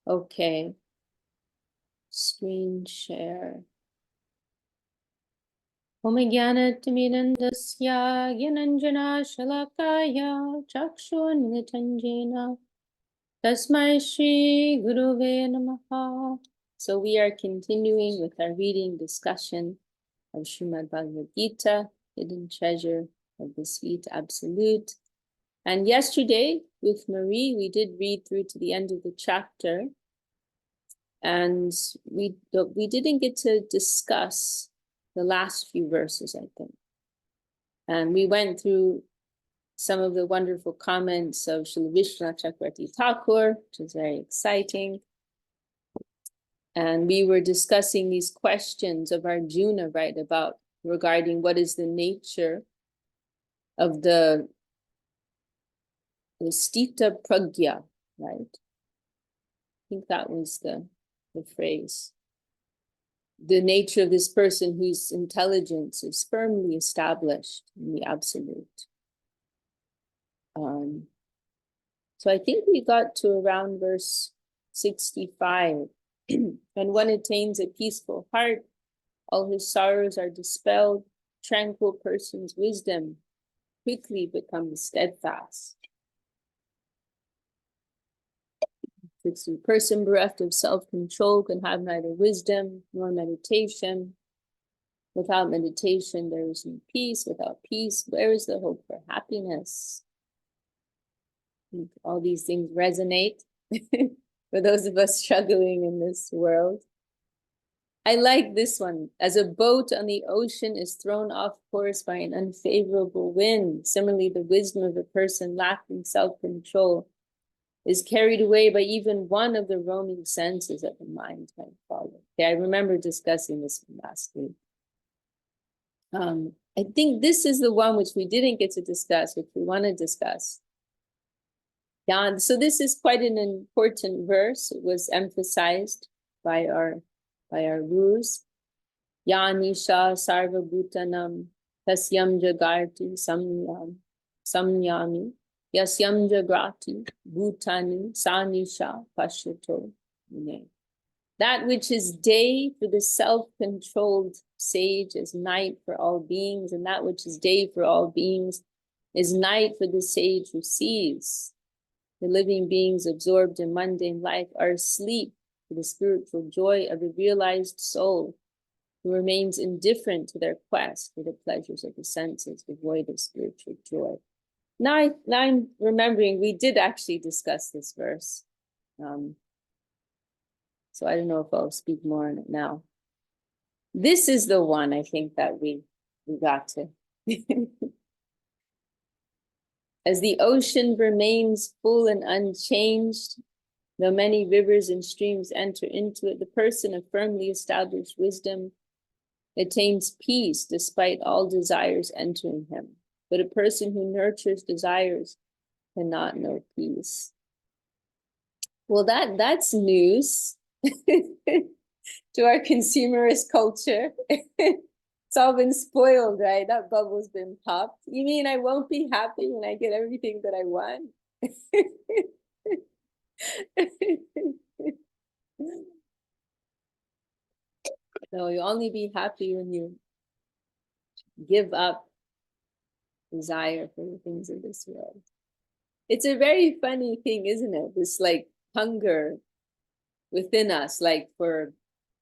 Okay, screen share. Om Jnana-timirandasya Gyananjana Shalakaya Chakshunmilitanjena Tasmai Shri Guruve Namaha. So we are continuing with our reading discussion of Srimad Bhagavad Gita, Hidden Treasure of the Sweet Absolute. And yesterday with Marie, we did read through to the end of the chapter. And we didn't get to discuss the last few verses, I think. And we went through some of the wonderful comments of Srila Vishwanath Chakravarti Thakur, which is very exciting. And we were discussing these questions of Arjuna, right, about regarding what is the nature of the stita pragya, right? I think that was the phrase. The nature of this person whose intelligence is firmly established in the absolute. So I think we got to around verse 65. And one attains a peaceful heart, all his sorrows are dispelled, tranquil person's wisdom quickly becomes steadfast. The person bereft of self-control can have neither wisdom nor meditation. Without meditation, there is no peace. Without peace, where is the hope for happiness? All these things resonate for those of us struggling in this world. I like this one. As a boat on the ocean is thrown off course by an unfavorable wind, similarly, the wisdom of a person lacking self-control is carried away by even one of the roaming senses that the mind might follow. Okay, I remember discussing this one last week. I think this is the one which we didn't get to discuss, which we want to discuss. Yeah, so this is quite an important verse. It was emphasized by our gurus. Ya nisha sarva bhutanam tasyam jagarti samyami. Yasyam jagrati bhutani sanisha pashyato. That which is day for the self-controlled sage is night for all beings, and that which is day for all beings is night for the sage who sees. The living beings absorbed in mundane life are asleep for the spiritual joy of the realized soul who remains indifferent to their quest for the pleasures of the senses, devoid of spiritual joy. Now I'm remembering we did actually discuss this verse. So I don't know if I'll speak more on it now. This is the one I think that we got to. As the ocean remains full and unchanged, though many rivers and streams enter into it, the person of firmly established wisdom attains peace despite all desires entering him. But a person who nurtures desires cannot know peace. Well, that's news to our consumerist culture. It's all been spoiled, right? That bubble's been popped. You mean I won't be happy when I get everything that I want? No, you'll only be happy when you give up desire for the things of this world. It's a very funny thing, isn't it? This like hunger within us, like for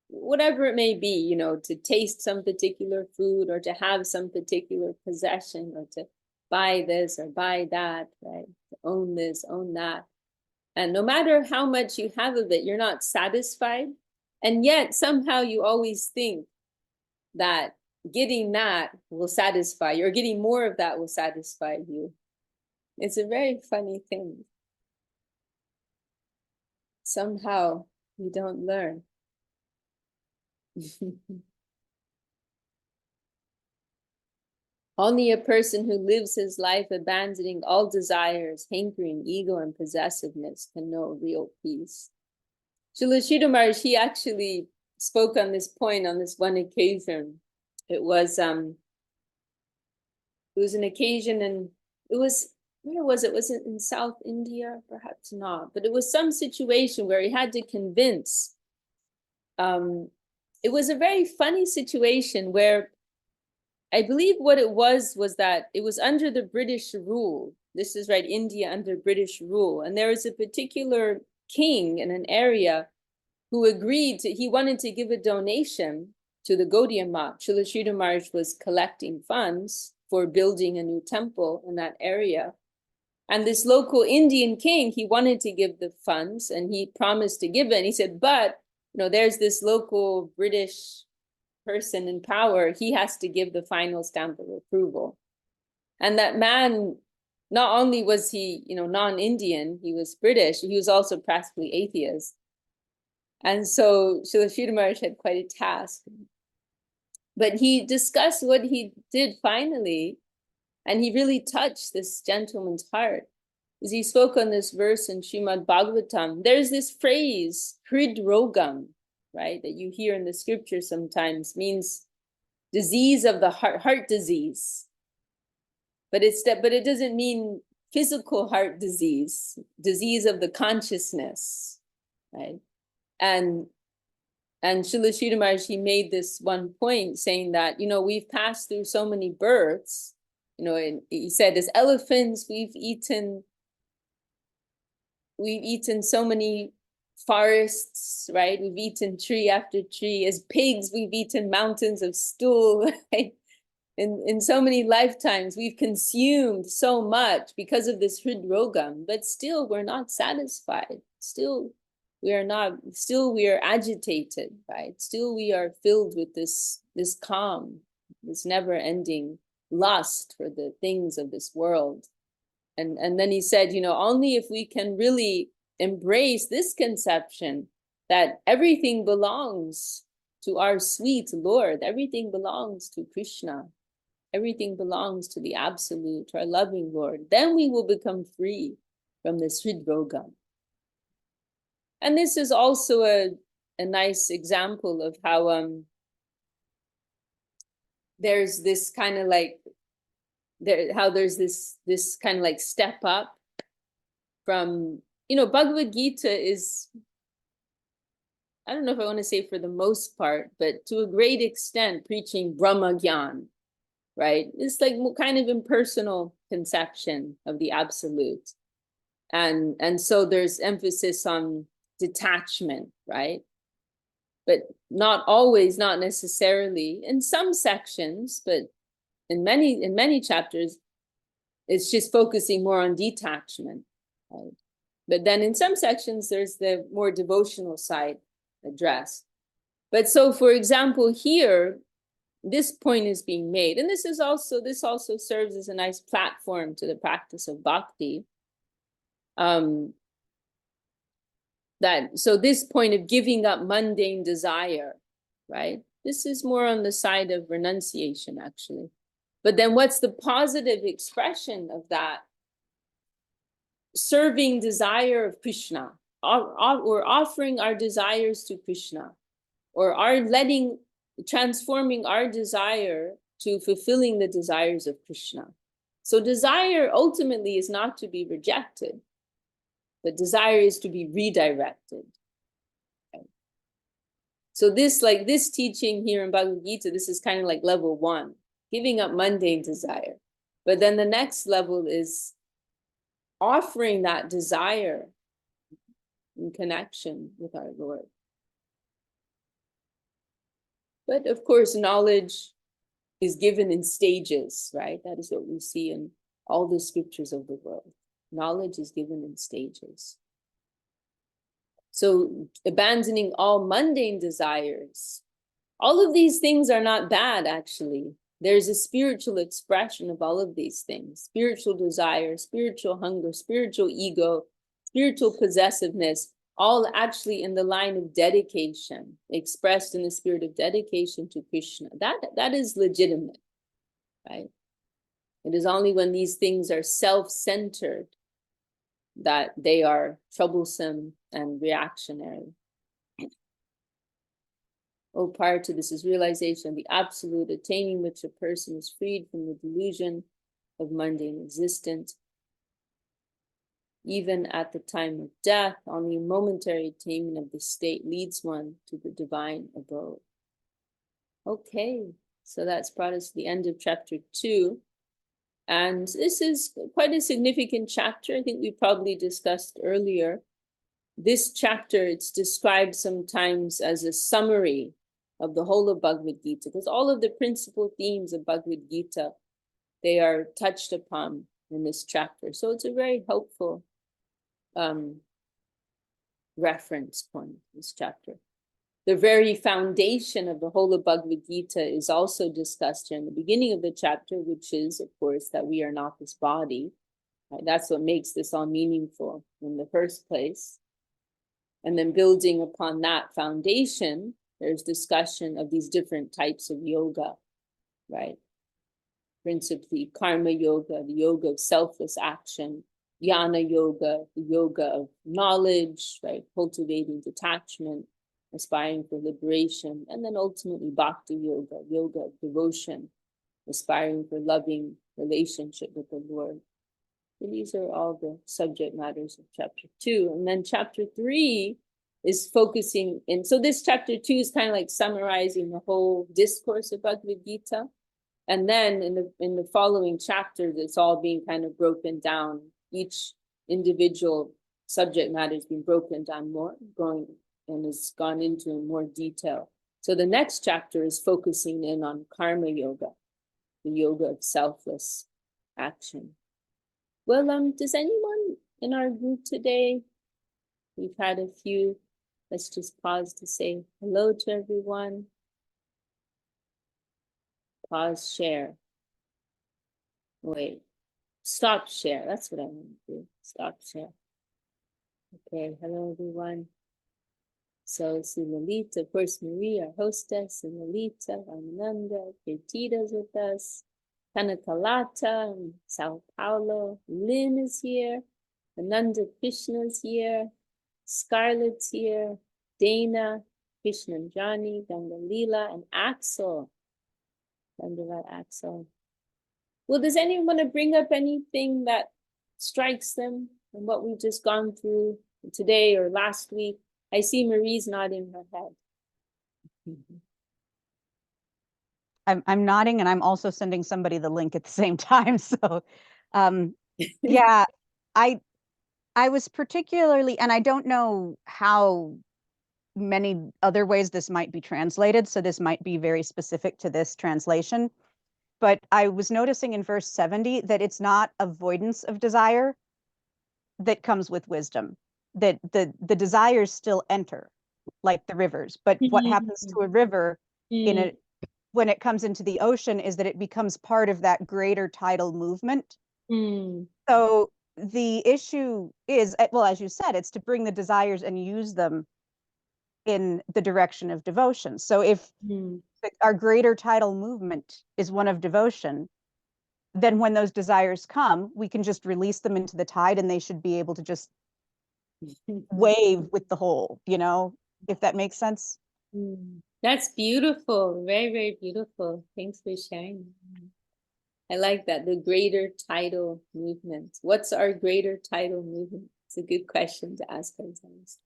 whatever it may be, you know, to taste some particular food or to have some particular possession or to buy this or buy that, right? To own this, own that. And no matter how much you have of it, you're not satisfied. And yet somehow you always think that getting that will satisfy you, or getting more of that will satisfy you. It's a very funny thing. Somehow you don't learn. Only a person who lives his life abandoning all desires, hankering, ego, and possessiveness can know real peace. Srila Sridhar Maharaj, he actually spoke on this point on this one occasion. It was an occasion, and it was where was it? Was it in South India? Perhaps not, but it was some situation where he had to convince. It was a very funny situation where I believe what it was that it was under the British rule. This is right, India under British rule. And there was a particular king in an area who agreed to, he wanted to give a donation to the Gaudiya Math. Srila Sridhar Maharaj was collecting funds for building a new temple in that area. And this local Indian king, he wanted to give the funds and he promised to give it. And he said, but, you know, there's this local British person in power, he has to give the final stamp of approval. And that man, not only was he, you know, non-Indian, he was British, he was also practically atheist. And so Srila Sridhar Maharaj had quite a task. But he discussed what he did finally, and he really touched this gentleman's heart. As he spoke on this verse in Srimad Bhagavatam, there's this phrase, hridrogam, right, that you hear in the scripture sometimes, means disease of the heart disease. But it doesn't mean physical heart disease of the consciousness, right? And Srila Sridhar Maharaj, he made this one point saying that, you know, we've passed through so many births, you know, and he said, as elephants, we've eaten so many forests, right? We've eaten tree after tree. As pigs, we've eaten mountains of stool, right? In so many lifetimes, we've consumed so much because of this hridrogam, but still we're not satisfied. Still we are agitated, right? Still we are filled with this calm, this never-ending lust for the things of this world. And then he said, you know, only if we can really embrace this conception that everything belongs to our sweet Lord, everything belongs to Krishna, everything belongs to the Absolute, our loving Lord, then we will become free from this hridrogam. And this is also a nice example of how there's this kind of like, there's this kind of like step up from, you know, Bhagavad Gītā is, I don't know if I want to say for the most part, but to a great extent preaching Brahma Gyan, right? It's like kind of impersonal conception of the Absolute. And so there's emphasis on detachment, right? But not always, not necessarily. In some sections, but in many chapters, it's just focusing more on detachment, right? But then in some sections, there's the more devotional side addressed. But so, for example, here, this point is being made, and this also serves as a nice platform to the practice of bhakti. So this point of giving up mundane desire, right? This is more on the side of renunciation, actually. But then what's the positive expression of that? Serving desire of Krishna, or offering our desires to Krishna, or transforming our desire to fulfilling the desires of Krishna. So desire ultimately is not to be rejected, but desire is to be redirected. Okay. So this teaching here in Bhagavad Gītā, this is kind of like level 1, giving up mundane desire. But then the next level is offering that desire in connection with our Lord. But of course, knowledge is given in stages, right? That is what we see in all the scriptures of the world. Knowledge is given in stages. So abandoning all mundane desires, all of these things are not bad, actually. There's a spiritual expression of all of these things: spiritual desire, spiritual hunger, spiritual ego, spiritual possessiveness, all actually in the line of dedication, expressed in the spirit of dedication to Krishna. That is legitimate, right? It is only when these things are self-centered that they are troublesome and reactionary. Oh, prior to this is realization of the Absolute, attaining which a person is freed from the delusion of mundane existence. even at the time of death, only momentary attainment of the state leads one to the divine abode. Okay, so that's brought us to the end of chapter 2. And this is quite a significant chapter. I think we probably discussed earlier. This chapter, it's described sometimes as a summary of the whole of Bhagavad Gita, because all of the principal themes of Bhagavad Gita, they are touched upon in this chapter. So it's a very helpful reference point, this chapter. The very foundation of the whole of Bhagavad Gita is also discussed here in the beginning of the chapter, which is, of course, that we are not this body. Right? That's what makes this all meaningful in the first place. And then building upon that foundation, there's discussion of these different types of yoga, right? Principally, karma yoga, the yoga of selfless action, jnana yoga, the yoga of knowledge, right? Cultivating detachment, aspiring for liberation, and then ultimately bhakti yoga, yoga of devotion, aspiring for loving relationship with the Lord. And these are all the subject matters of chapter 2. And then chapter 3 is focusing in, so this chapter 2 is kind of like summarizing the whole discourse of Bhagavad Gita. And then in the following chapters, it's all being kind of broken down. Each individual subject matter has been broken down more, and has gone into more detail. So the next chapter is focusing in on karma yoga, the yoga of selfless action. Well, does anyone in our group today, we've had a few, let's just pause to say hello to everyone. Pause, share. Wait, stop share. That's what I want to do. Stop share. Okay, hello everyone. So Lalita, of course, Marie, our hostess, and Lalita, Ananda, Kirtita's with us. Kanakalata in Sao Paulo. Lynn is here. Ananda Krishna's here. Scarlett's here. Dana, Krishnanjani, Gangalila, and Axel. Dandavat Axel. Well, does anyone want to bring up anything that strikes them in what we've just gone through today or last week? I see Marie's nodding her head. I'm nodding, and I'm also sending somebody the link at the same time. So, yeah, I was particularly, and I don't know how many other ways this might be translated, so this might be very specific to this translation. But I was noticing in verse 70 that it's not avoidance of desire that comes with wisdom, that the desires still enter like the rivers. But what happens to a river when it comes into the ocean is that it becomes part of that greater tidal movement. So the issue is, well, as you said, it's to bring the desires and use them in the direction of devotion. So if our greater tidal movement is one of devotion, then when those desires come, we can just release them into the tide, and they should be able to just wave with the whole, if that makes sense. That's beautiful. Very, very beautiful. Thanks for sharing. I like that. The greater tidal movement. What's our greater tidal movement? It's a good question to ask ourselves.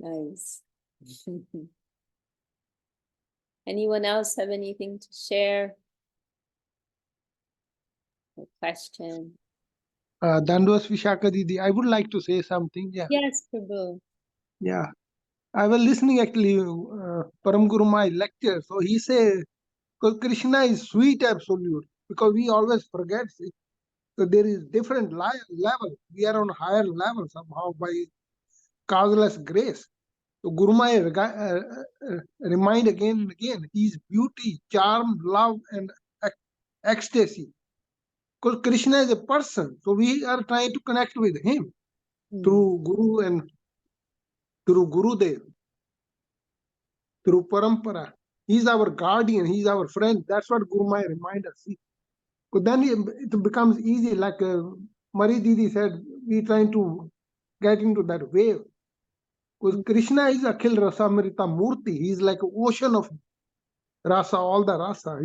Nice. Anyone else have anything to share? A question? Dandavas Vishaka Didi, I would like to say something. Yeah. Yes, Prabhu. Yeah. I was listening actually Param Guru Mai lecture. So he said, because Krishna is sweet absolute, because we always forget it. So there is different level. We are on higher level somehow by causeless grace. So Guru Mai remind again and again, his beauty, charm, love, and ecstasy. Because Krishna is a person, so we are trying to connect with him through Guru and through Gurudev, through Parampara. He's our guardian, he's our friend. That's what Guru Mai reminds us. But then it becomes easy, like Mari Didi said, we trying to get into that wave. Because Krishna is Akhil Rasa Amrita Murti. He's like an ocean of rasa, all the rasa.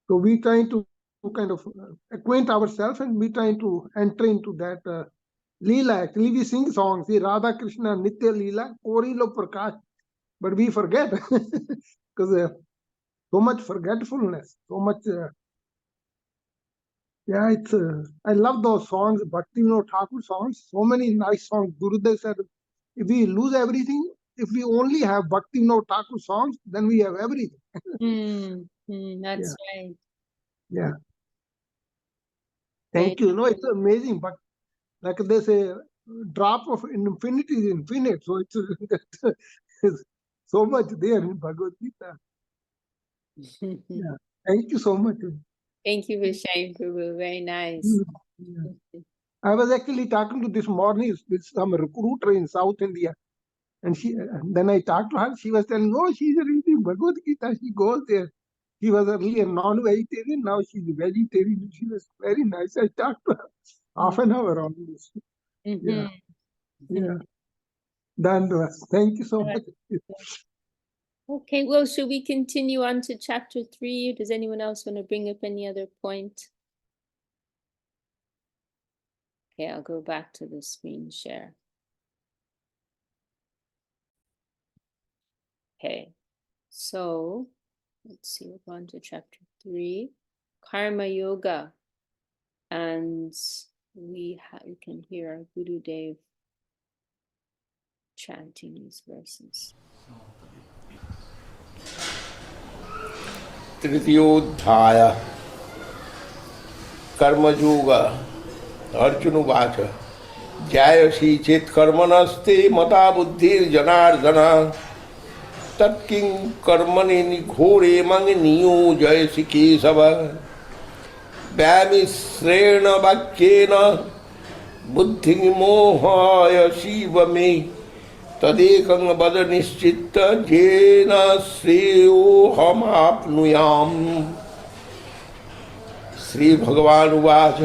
So we trying to kind of acquaint ourselves, and we trying to enter into that Leela. Actually, we sing songs, Radha Krishna Nitya Leela, Korilo Prakash, but we forget because so much forgetfulness, so much. Yeah, it's. I love those songs, Bhakti Vinod Thakur songs. So many nice songs. Gurudev said, if we lose everything, if we only have Bhakti Vinod Thakur songs, then we have everything. That's right. Yeah. Thank you. No, it's amazing, but like they say, drop of infinity is infinite. So it's so much there in Bhagavad Gita. Yeah. Thank you so much. Thank you for sharing, Prabhu. Very nice. Yeah. I was actually talking to this morning with some recruiter in South India, and then I talked to her. She was telling, "Oh, she's reading Bhagavad Gita. She goes there. She was earlier non-vegetarian. Now she's a vegetarian. She was very nice. I talked to her half an hour on this. Yeah. Yeah. Dandavas. Thank you so much. Okay, well, should we continue on to chapter 3? Does anyone else want to bring up any other point? Okay, I'll go back to the screen share. Okay, so let's see, we're on to chapter 3, Karma Yoga. And we can hear our Guru Dev chanting these verses. तृतीयोऽध्याय कर्मयोग अर्जुनुवाच ध्यायसि चेत् कर्मणस्ते मता बुद्धिर्जनार्दन तत्किं कर्मणि निघोरे मं नियोजयसि केशव व्यामिश्रेण वाक्येन बुद्धिं मोहयसीव मे तदेकं वद निश्चित्त येन श्रेयोऽहमाप्नुयाम्। श्रीभगवानुवाच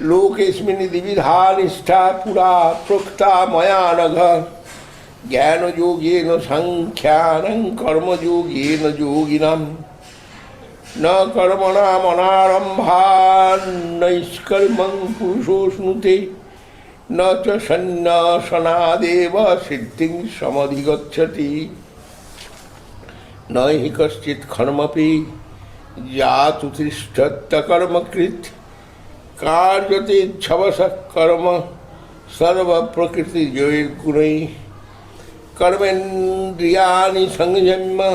लोकेऽस्मिन् द्विविधा निष्ठा पुरा प्रोक्ता मया नघ ज्ञानयोगेन साङ्ख्यानं कर्मयोगेन योगिनं न कर्मणामनारम्भात् नैष्कर्म्यं पुरुषोऽश्नुते न च सन्न्यासनादेव सिद्धिं समधिगच्छति न हि कश्चित् कर्मपि जातु तिष्ठत्य कर्मकृत् कार्यते छवसः कर्म सर्वप्रकृतिजैर्गुणैः कर्मेन्द्रियाणि संयम्य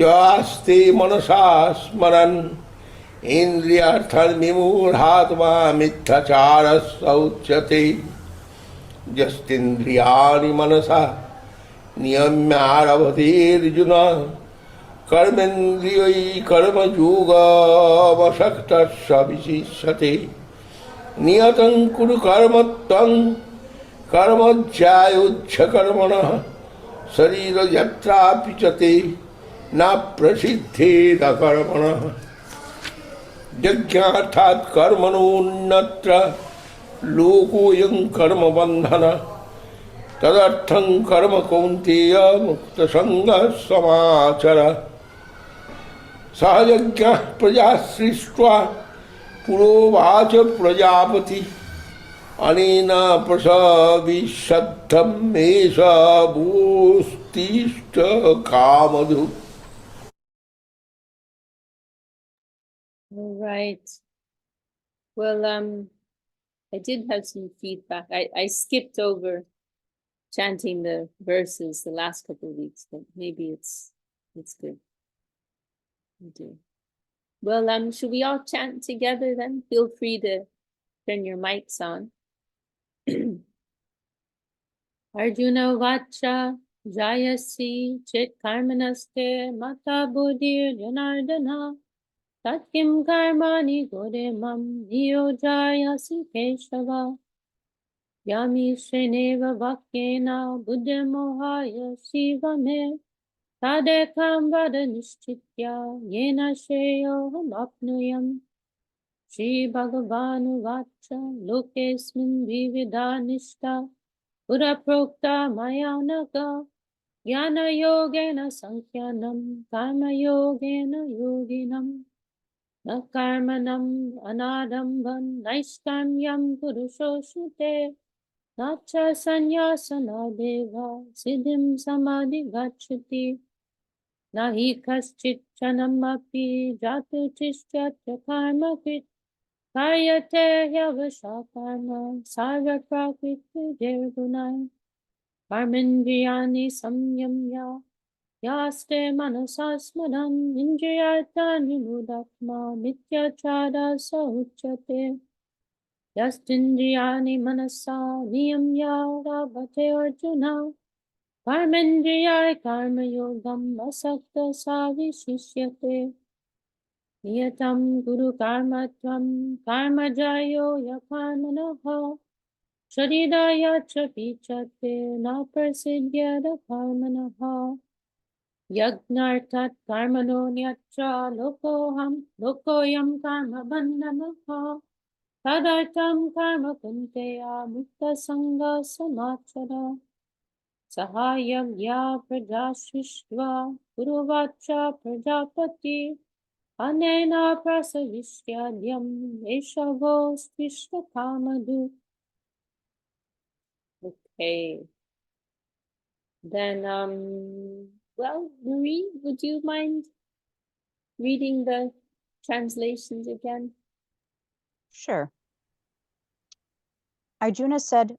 यास्ते मनसा स्मरन् इंद्रियार्थान् विमूढात्मा मिथ्याचारः उच्यते यस्तेन्द्रियाणि मनसा नियम्यारभतेऽर्जुन कर्मेन्द्रियैः कर्मयोगमशक्तः स विशिष्यते नियतं कुरु कर्म त्वं कर्म ज्यायोच्छ कर्मणः शरीरयात्रापि च ते न प्रसिद्धेद कर्मणः यज्ञार्थात् कर्मणोऽन्यत्र लोकोऽयं कर्मबन्धन तदर्थं कर्म कौन्तेय मुक्तसङ्गः समाचर सह यज्ञः प्रजा सृष्ट्वा पुरोवाच प्रजापति अनेन प्रसविष्यद्धम् एष भूस्तिष्ठ कामधु। All right. Well, I did have some feedback. I skipped over chanting the verses the last couple of weeks, but maybe it's good. We do. Well, should we all chant together then? Feel free to turn your mics on. Arjuna Vacha Jayasi Chit Karmanaste Mata Buddhir Janardana Tatkim Karmani Godemam Niyojayasi Keshava Yami Sheneva Vakyena Buddhamohaya Sivame Tadekam Vada Nishchitya Yena Sheyoham Apnuyam Shri Bhagavanu Vacha Lokesmin Vividha Nishta Pura Prokta Mayanaga Jnana Yogena Sankhyanam Karma Yogena Yoginam Na karmanam anadambam naiskamyam purushoshute. Na cha sanyasana deva siddhim samadhi gacchati. Na hi kaschit chanamapi jatu tishyatya karmakrit. Karyate yavasha karma sarva prakriti dirgunai. Karmendriyani samyamya yaste manasasmadam indriyatani mudatma mityachara sauchyate. Yastindriyani manasa niyamya rabhate arjuna. Karmendriyai karma yogam asakta savishishyate. Niyatam guru karmatvam karma jayo yakarmanaha. Sharidaya cha pichate na prasidyada karmanaha. Yagnartat karmano nyacha lokoyam karma bandhanaha. Tadartam karma kunteya mukta sangha samachara. Sahayagya prajashishtva guruvacha prajapati. Anena prasavishtyadyam eshavos vishva kamadu. Okay. Then, well, Marie, would you mind reading the translations again? Sure. Arjuna said,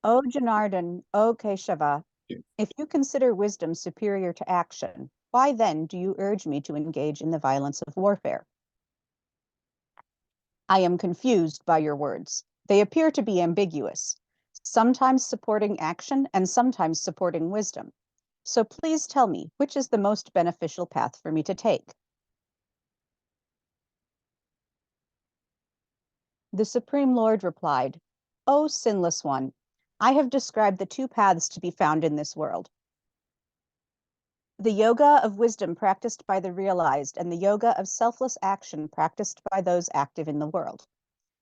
O Janardhan, O Keshava, if you consider wisdom superior to action, why then do you urge me to engage in the violence of warfare? I am confused by your words. They appear to be ambiguous, sometimes supporting action and sometimes supporting wisdom. So please tell me, which is the most beneficial path for me to take? The Supreme Lord replied, O sinless one, I have described the two paths to be found in this world. The yoga of wisdom practiced by the realized and the yoga of selfless action practiced by those active in the world.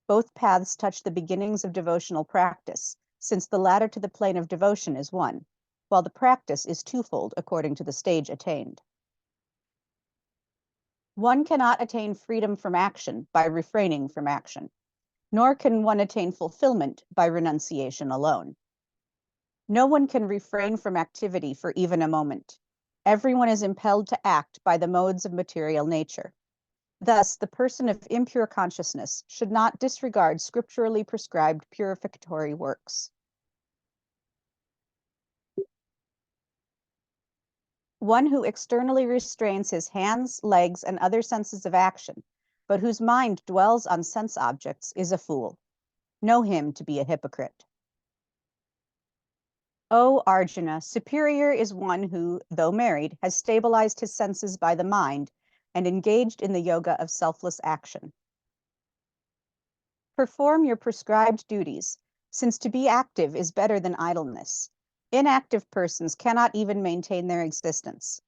Both paths touch the beginnings of devotional practice, since the ladder to the plane of devotion is one, while the practice is twofold according to the stage attained. One cannot attain freedom from action by refraining from action, nor can one attain fulfillment by renunciation alone. No one can refrain from activity for even a moment. Everyone is impelled to act by the modes of material nature. Thus, the person of impure consciousness should not disregard scripturally prescribed purificatory works. One who externally restrains his hands, legs, and other senses of action, but whose mind dwells on sense objects, is a fool. Know him to be a hypocrite. O Arjuna, superior is one who, though married, has stabilized his senses by the mind and engaged in the yoga of selfless action. Perform your prescribed duties, since to be active is better than idleness. Inactive persons cannot even maintain their existence.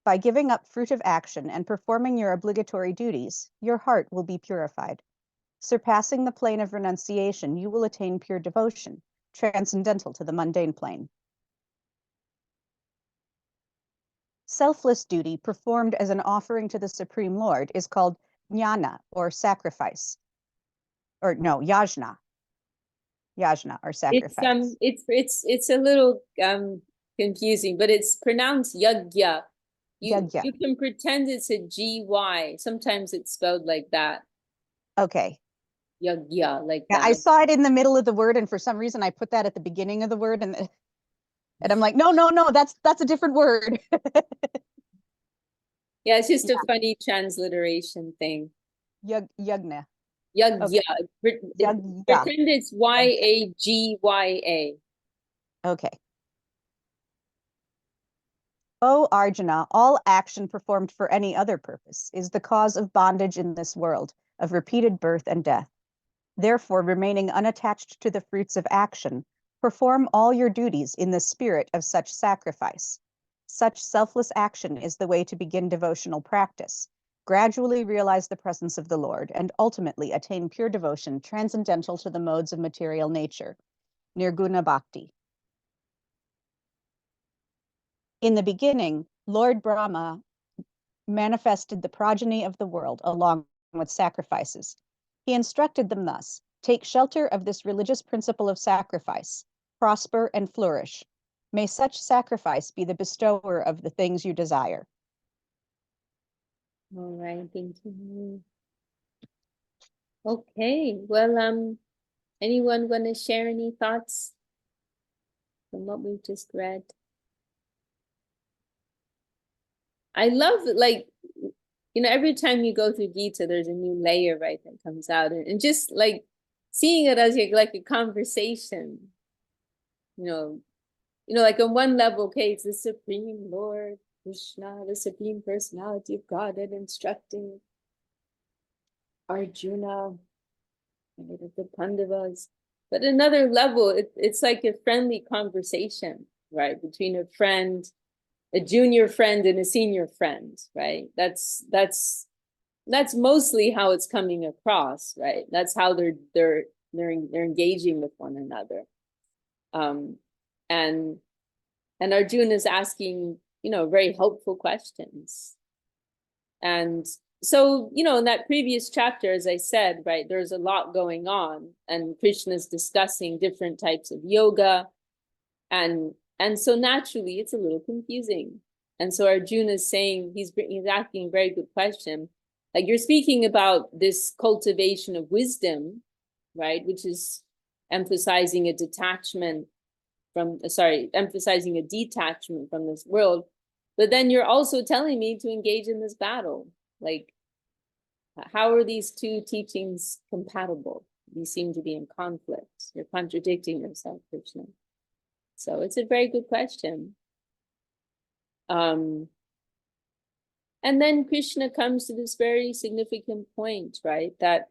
By giving up fruitive action and performing your obligatory duties, your heart will be purified. Surpassing the plane of renunciation, you will attain pure devotion, transcendental to the mundane plane. Selfless duty performed as an offering to the Supreme Lord is called jnana, or sacrifice. Or no, yajna. Yajna, or sacrifice. It's a little confusing, but it's pronounced yagya. Yagya. You can pretend it's a GY. Sometimes it's spelled like that. Okay. Yagya, like Yeah, that. I saw it in the middle of the word, and for some reason I put that at the beginning of the word, and I'm like, no, that's a different word. Yeah, it's just a funny transliteration thing. Yagna. Yagya. Okay. Yagya. Pretend it's YAGYA. Okay. O Arjuna, all action performed for any other purpose is the cause of bondage in this world, of repeated birth and death. Therefore, remaining unattached to the fruits of action, perform all your duties in the spirit of such sacrifice. Such selfless action is the way to begin devotional practice, gradually realize the presence of the Lord, and ultimately attain pure devotion transcendental to the modes of material nature, nirguna bhakti. In the beginning, Lord Brahma manifested the progeny of the world along with sacrifices. He instructed them thus: take shelter of this religious principle of sacrifice, prosper and flourish. May such sacrifice be the bestower of the things you desire. All right, thank you. Okay, well, anyone want to share any thoughts from what we've just read? I love, like, every time you go through Gita, there's a new layer, right, that comes out, and just like seeing it as like a conversation, like on one level, okay, it's the Supreme Lord Krishna, the Supreme Personality of Godhead, instructing Arjuna, the Pandavas. But another level, it's like a friendly conversation, right, between a friend, a junior friend, and a senior friend, right? That's mostly how it's coming across, right? That's how they're engaging with one another. And Arjuna is asking, very helpful questions. And so, in that previous chapter, as I said, right, there's a lot going on, and Krishna's discussing different types of yoga. And so naturally, it's a little confusing. And so Arjuna is saying, he's asking a very good question. Like, you're speaking about this cultivation of wisdom, right, which is emphasizing a detachment from this world. But then you're also telling me to engage in this battle. Like, how are these two teachings compatible? You seem to be in conflict. You're contradicting yourself, Krishna. So it's a very good question. And then Krishna comes to this very significant point, right? That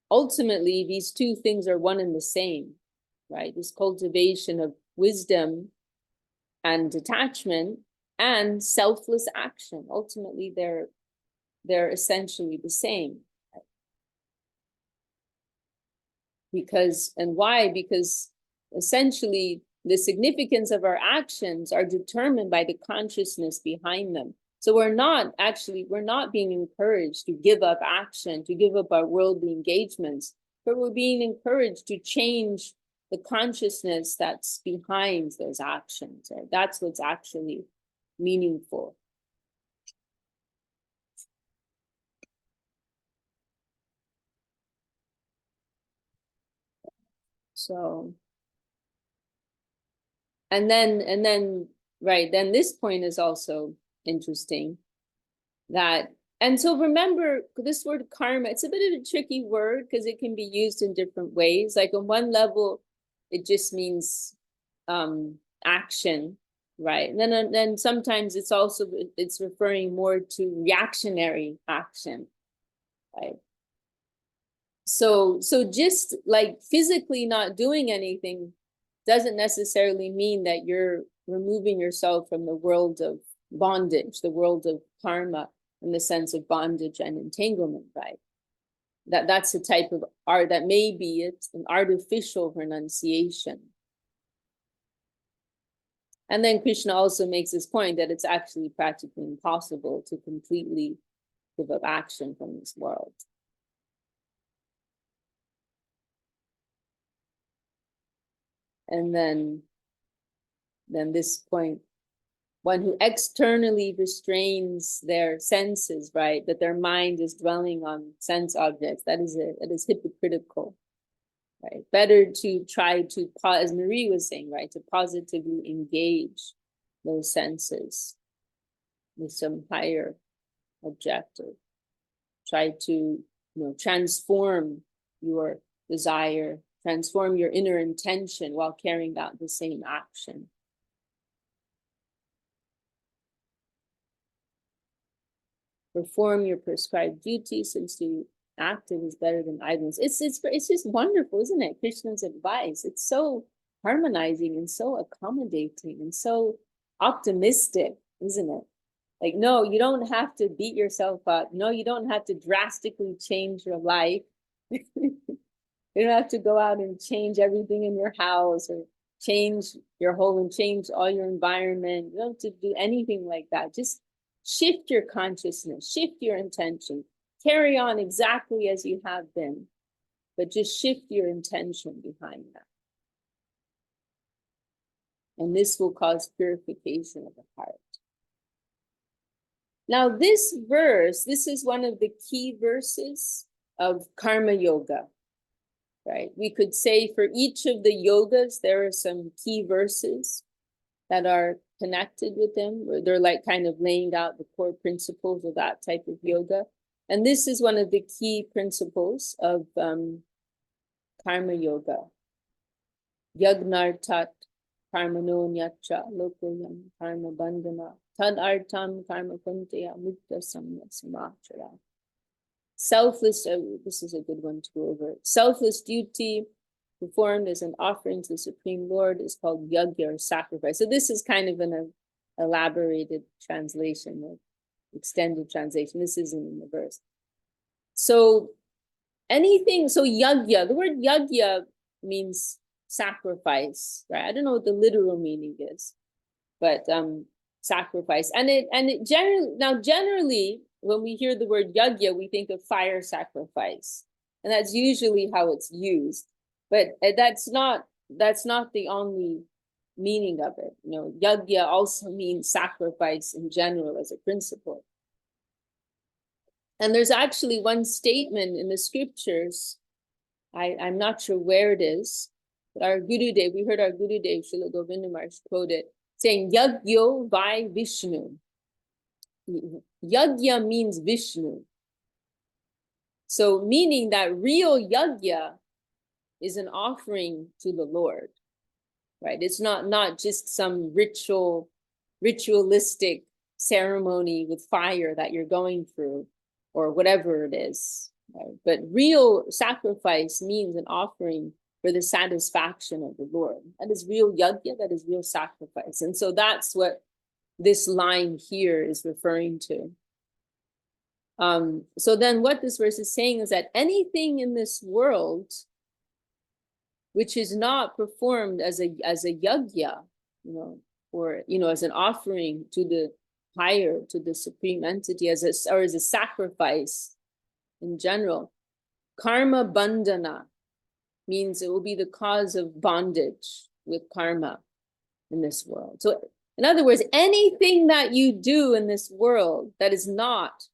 ultimately these two things are one and the same, right? This cultivation of wisdom and detachment and selfless action. Ultimately, they're essentially the same. Because essentially the significance of our actions are determined by the consciousness behind them. So we're not being encouraged to give up action, to give up our worldly engagements, but we're being encouraged to change the consciousness that's behind those actions. Right? That's what's actually meaningful. So, and then right, then this point is also interesting. And so remember, this word karma, it's a bit of a tricky word because it can be used in different ways. Like on one level, it just means action, right? And then sometimes it's referring more to reactionary action, right? So just like physically not doing anything doesn't necessarily mean that you're removing yourself from the world of bondage, the world of karma, in the sense of bondage and entanglement, right? That's the type of art that maybe it's an artificial renunciation. And then Krishna also makes this point that it's actually practically impossible to completely give up action from this world. And then this point, one who externally restrains their senses, right? That their mind is dwelling on sense objects. That is hypocritical, right? Better to try to, as Marie was saying, right, to positively engage those senses with some higher objective. Try to, transform your desire, transform your inner intention while carrying out the same action. Perform your prescribed duty, since to active is better than idleness. It's just wonderful, isn't it? Krishna's advice. It's so harmonizing and so accommodating and so optimistic, isn't it? Like, no, you don't have to beat yourself up. No, you don't have to drastically change your life. You don't have to go out and change everything in your house or change your whole and change all your environment. You don't have to do anything like that. Just shift your consciousness, shift your intention, carry on exactly as you have been, but just shift your intention behind that. And this will cause purification of the heart. Now, this verse, this is one of the key verses of Karma Yoga, right? We could say for each of the yogas, there are some key verses that are connected with them, where they're like kind of laying out the core principles of that type of yoga. And this is one of the key principles of Karma Yoga. Yagnartat karmano nyacha lokoyam karma bandhana tad artam karma kunteya mukta samya samachara. Selfless, this is a good one to go over. Selfless duty performed as an offering to the Supreme Lord is called yagya, or sacrifice. So this is kind of an elaborated translation, or extended translation. This isn't in the verse. So anything, so yagya, the word yagya means sacrifice, right? I don't know what the literal meaning is, but sacrifice. And it generally, when we hear the word yagya, we think of fire sacrifice, and that's usually how it's used. But that's not the only meaning of it. You know, yagya also means sacrifice in general as a principle. And there's actually one statement in the scriptures, I'm not sure where it is, but our Gurudev, we heard our Gurudev, Srila Govinda Maharaj, quote it, saying, Yagyo vai Vishnu. Yagya means Vishnu. So meaning that real yagya is an offering to the Lord, right? It's not just some ritualistic ceremony with fire that you're going through, or whatever it is, right? But real sacrifice means an offering for the satisfaction of the Lord. That is real yagya, that is real sacrifice. And so that's what this line here is referring to. So then what this verse is saying is that anything in this world which is not performed as a yagya, or as an offering to the higher, to the supreme entity, as a sacrifice in general, karma bandhana means it will be the cause of bondage with karma in this world. So in other words, anything that you do in this world that is not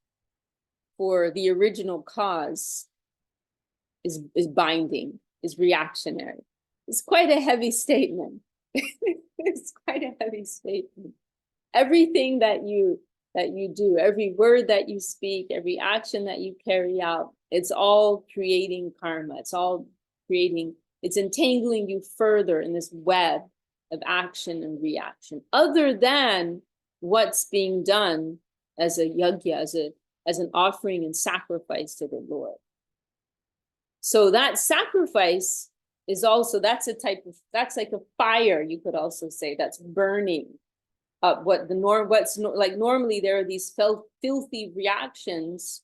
for the original cause is binding, is reactionary. It's quite a heavy statement. It's quite a heavy statement. Everything that you do, every word that you speak, every action that you carry out, it's all creating karma. It's entangling you further in this web of action and reaction, other than what's being done as a yagya, as an offering and sacrifice to the Lord. So that sacrifice is also, that's like a fire, you could also say, that's burning up normally there are these filthy reactions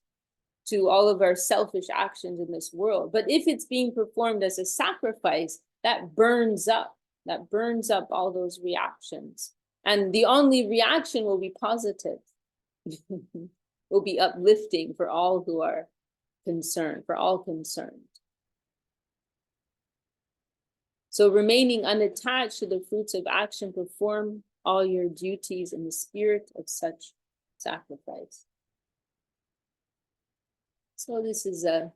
to all of our selfish actions in this world. But if it's being performed as a sacrifice, that burns up all those reactions. And the only reaction will be positive. Will be uplifting for all who are concerned, for all concerned. So remaining unattached to the fruits of action, perform all your duties in the spirit of such sacrifice. So this is a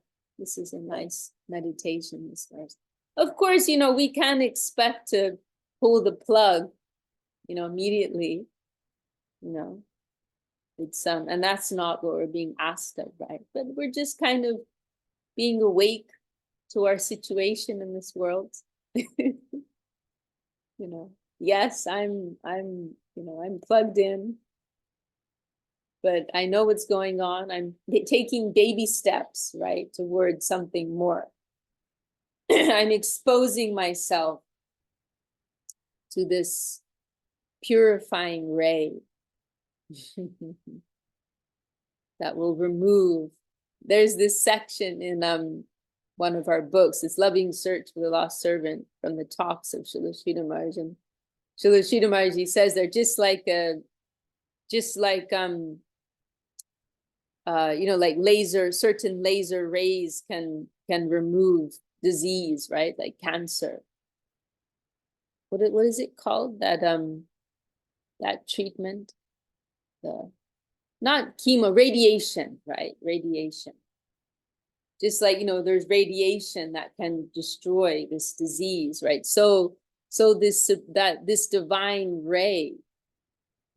nice meditation, this verse. Of course, we can't expect to pull the plug, immediately, it's and that's not what we're being asked of, right? But we're just kind of being awake to our situation in this world. Yes, I'm plugged in, but I know what's going on. I'm taking baby steps, right, towards something more. I'm exposing myself to this purifying ray that will remove. There's this section in one of our books, this Loving Search for the Lost Servant, from the talks of Srila Sridhar Maharaj. And Srila Sridhar Maharaj, he says they're just like certain laser rays can remove disease, right? Like cancer. What is it called? That treatment? Not chemo, radiation, right? Radiation. Just like, there's radiation that can destroy this disease, right? So this divine ray,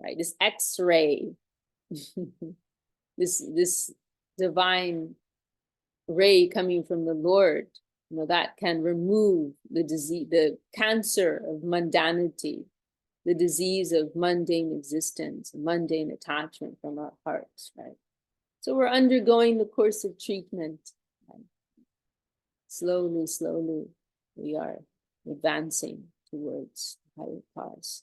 right? This X-ray, this divine ray coming from the Lord, that can remove the disease, the cancer of mundanity, the disease of mundane existence, mundane attachment from our hearts, right? So we're undergoing the course of treatment. Right? Slowly, slowly, we are advancing towards the higher cause.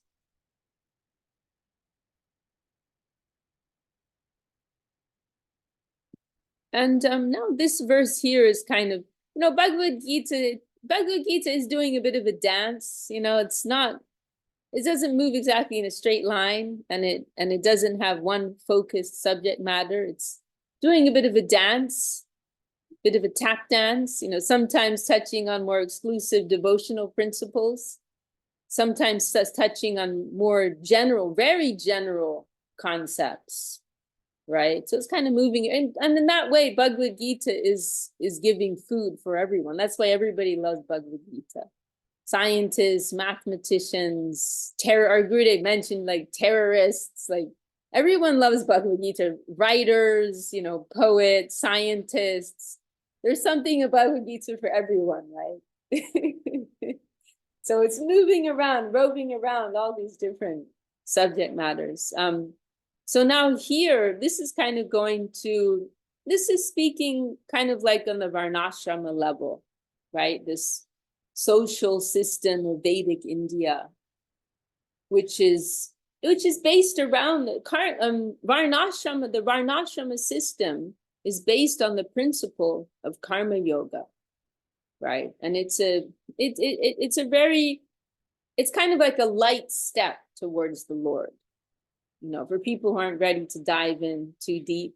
And now this verse here is kind of, Bhagavad Gītā is doing a bit of a dance. It doesn't move exactly in a straight line, and it doesn't have one focused subject matter. It's doing a bit of a dance, bit of a tap dance, sometimes touching on more exclusive devotional principles, sometimes touching on more general, very general concepts, right? So it's kind of moving, and in that way, Bhagavad Gītā is giving food for everyone. That's why everybody loves Bhagavad Gītā. Scientists, mathematicians, our Gurudev mentioned like terrorists, like everyone loves Bhagavad Gītā. Writers, poets, scientists. There's something about Bhagavad Gītā for everyone, right? So it's moving around, roving around all these different subject matters. So now here, this is speaking kind of like on the Varnashrama level, right? This social system of Vedic India, which is based around the Varnashrama. The Varnashrama system is based on the principle of karma yoga, right? And it's kind of like a light step towards the Lord. For people who aren't ready to dive in too deep,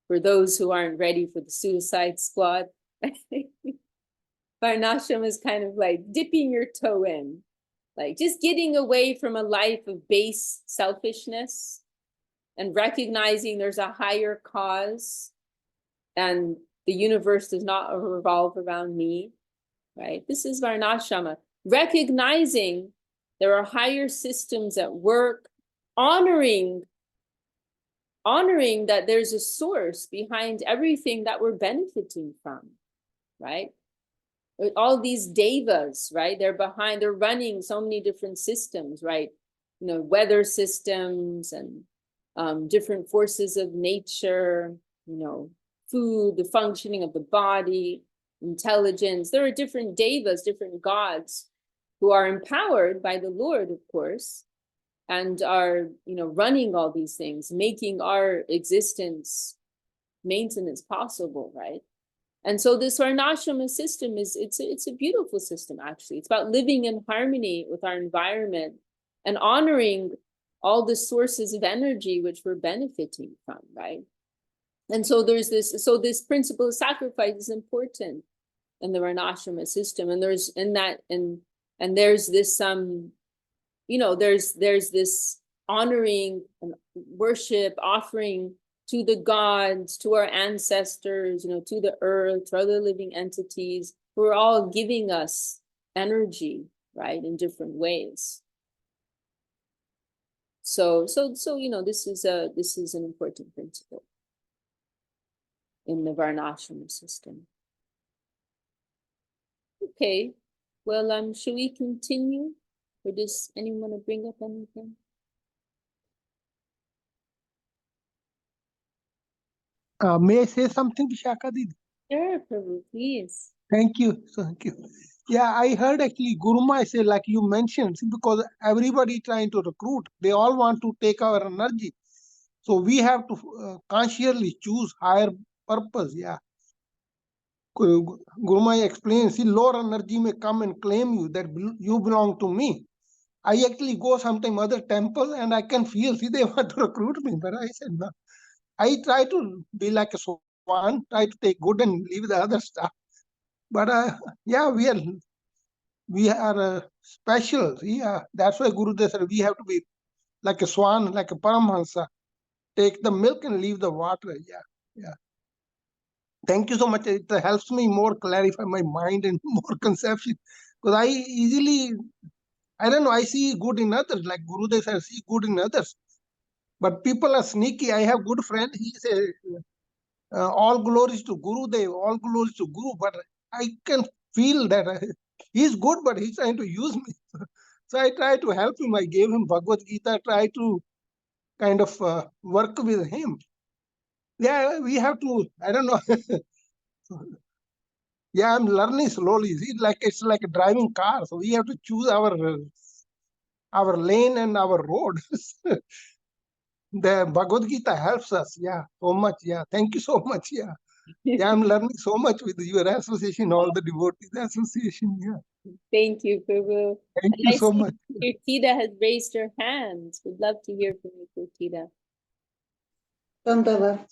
for those who aren't ready for the suicide squad, Varnashrama is kind of like dipping your toe in, like just getting away from a life of base selfishness and recognizing there's a higher cause and the universe does not revolve around me, right? This is Varnashrama. Recognizing there are higher systems at work, honoring that there's a source behind everything that we're benefiting from, right? All these devas, right? They're running so many different systems, right? Weather systems and different forces of nature, food, the functioning of the body, intelligence. There are different devas, different gods who are empowered by the Lord, of course, and are, running all these things, making our existence maintenance possible, right? And so this Varnashrama system it's a beautiful system, actually. It's about living in harmony with our environment and honoring all the sources of energy which we're benefiting from, right? And so this principle of sacrifice is important in the Varnashrama system. And there's this there's this honoring and worship, offering to the gods, to our ancestors, to the earth, to other living entities who are all giving us energy, right, in different ways. So this is an important principle in the Varnashrama system. Okay, well, should we continue? Or does anyone want to bring up anything? May I say something, Vishaka Didi? Sure, Prabhu, please. Thank you. Thank you. Yeah, I heard actually Guruma say, like you mentioned, because everybody trying to recruit, they all want to take our energy. So we have to consciously choose higher purpose. Yeah. Guru Mai explains, see, lower energy may come and claim you that you belong to me. I actually go sometime other temple and I can feel, see, they want to recruit me, but I said no. I try to be like a swan, try to take good and leave the other stuff. But yeah, we are special. Yeah, that's why Guru said we have to be like a swan, like a Paramahansa. Take the milk and leave the water. Yeah, yeah. Thank you so much. It helps me more clarify my mind and more conception. Because I easily, I don't know, I see good in others, like Gurudev said, I see good in others. But people are sneaky. I have good friend. He says, all glories to Gurudev, all glories to Guru. But I can feel that he's good, but he's trying to use me. So I try to help him. I gave him Bhagavad Gita, try to kind of work with him. Yeah, we have to, I don't know. Yeah, I'm learning slowly. See, it's like a driving car. So we have to choose our lane and our road. The Bhagavad Gita helps us. Yeah, so much. Yeah, thank you so much. Yeah. Yeah, I'm learning so much with your association, all the devotees association. Yeah. Thank you, Prabhu. Thank And you I so see much. Kirtida has raised her hand. We'd love to hear from you, Kirtida. Dandavat.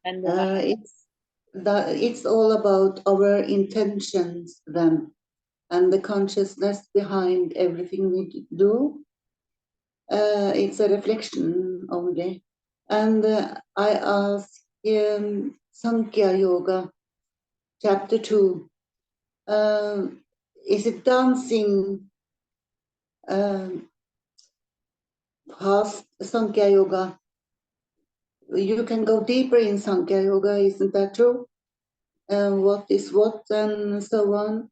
And It's all about our intentions then, and the consciousness behind everything we do. It's a reflection only. And I ask Sankhya Yoga, chapter 2. Is it dancing past Sankhya Yoga? You can go deeper in Sankhya Yoga, isn't that true? What is what and so on.